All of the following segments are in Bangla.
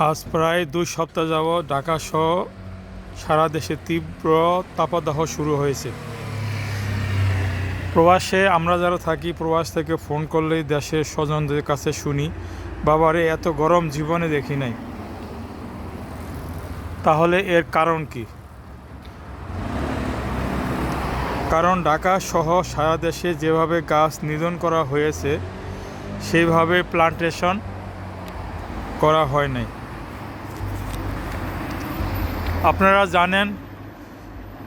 আজ প্রায় ২ সপ্তাহ যাবৎ ঢাকাসহ সারা দেশে তীব্র তাপদাহ শুরু হয়েছে। প্রবাসে আমরা যারা থাকি, প্রবাস থেকে ফোন করলেই দেশের স্বজনদের কাছে শুনি, বাবারে এত গরম জীবনে দেখি নাই। তাহলে এর কারণ কি? কারণ ঢাকা সহ সারা দেশে যেভাবে গাছ নিধন করা হয়েছে সেইভাবে প্লান্টেশন করা হয় নাই। আপনারা জানেন,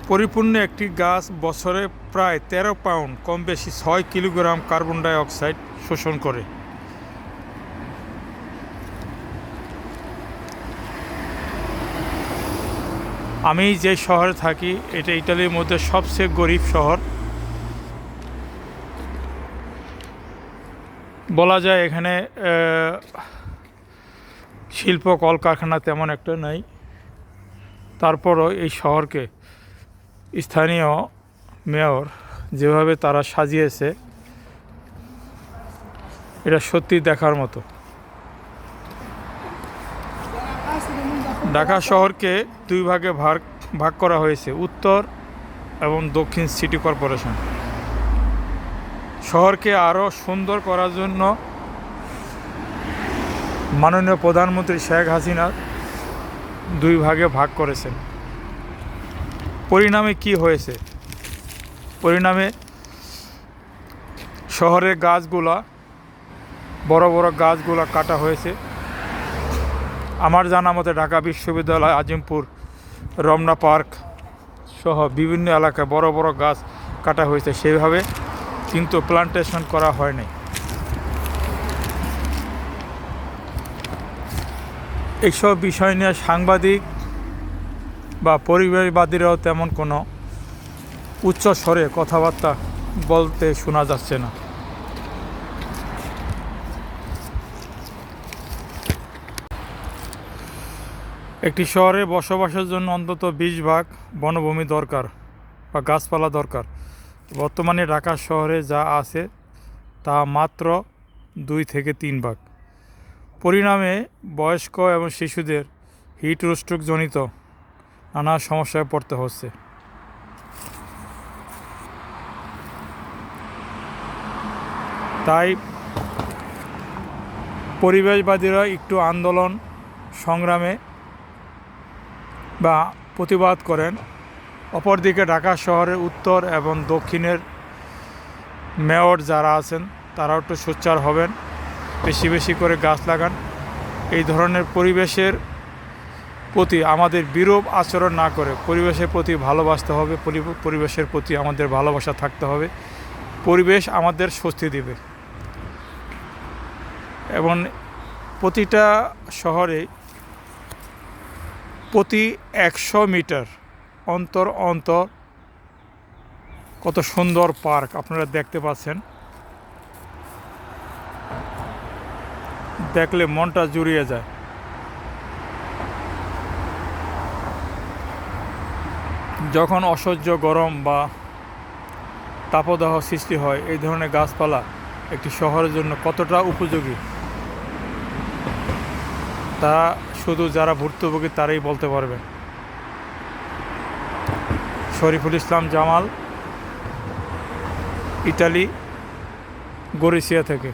পরিপূর্ণ একটি গাছ বছরে প্রায় ১৩ পাউন্ড, কম বেশি ৬ কিলোগ্রাম কার্বন ডাই অক্সাইড শোষণ করে। আমি যে শহরে থাকি, এটা ইতালির মধ্যে সবচেয়ে গরিব শহর বলা যায়। এখানে শিল্প কলকারখানা তেমন একটা নাই। তারপরও এই শহরকে স্থানীয় মেয়র যেভাবে তারা সাজিয়েছে, এটা সত্যি দেখার মতো। ঢাকা শহরকে ২ ভাগে ভাগ করা হয়েছে, উত্তর এবং দক্ষিণ সিটি কর্পোরেশন। শহরকে আরও সুন্দর করার জন্য মাননীয় প্রধানমন্ত্রী শেখ হাসিনা ২ ভাগে ভাগ করেছেন। পরিণামে কি হয়েছে? পরিণামে শহরের গাছগুলা, বড় বড় গাছগুলা কাটা হয়েছে। আমার জানা মতে ঢাকা বিশ্ববিদ্যালয়, আজিমপুর, রমনা পার্ক সহ বিভিন্ন এলাকায় বড় বড় গাছ কাটা হয়েছে, সেইভাবে কিন্তু প্লান্টেশন করা হয়নি। এইসব বিষয় নিয়ে সাংবাদিক বা পরিবেশবাদীরাও তেমন কোনো উচ্চ স্বরে কথাবার্তা বলতে শোনা যাচ্ছে না। একটি শহরে বসবাসের জন্য অন্তত ২০ ভাগ বনভূমি দরকার বা গাছপালা দরকার। বর্তমানে ঢাকা শহরে যা আছে তা মাত্র ২ থেকে ৩ ভাগ। পরিণামে বয়স্ক এবং শিশুদের হিটস্ট্রোক জনিত নানা সমস্যায় পড়তে হচ্ছে। তাই পরিবেশবাদীরা একটু আন্দোলন সংগ্রামে বা প্রতিবাদ করেন। অপরদিকে ঢাকা শহরের উত্তর এবং দক্ষিণের মেয়র যারা আছেন তারাও একটু সোচ্চার হবেন, বেশি বেশি করে গাছ লাগান। এই ধরনের পরিবেশের প্রতি আমাদের বিরূপ আচরণ না করে পরিবেশের প্রতি ভালোবাসতে হবে, পরিবেশের প্রতি আমাদের ভালোবাসা থাকতে হবে। পরিবেশ আমাদের স্বস্তি দেবে। এবং প্রতিটা শহরে প্রতি ১০০ মিটার অন্তর অন্তর কত সুন্দর পার্ক আপনারা দেখতে পাচ্ছেন। দেখলে মনটা জুড়িয়ে যায়। যখন অসহ্য গরম বা তাপদাহ সৃষ্টি হয়, এই ধরনের গাছপালা একটি শহরের জন্য কতটা উপযোগী তা শুধু যারা ভুক্তভোগী তারাই বলতে পারবেন। শরীফুল ইসলাম জামাল, ইতালি, গরিসিয়া থেকে।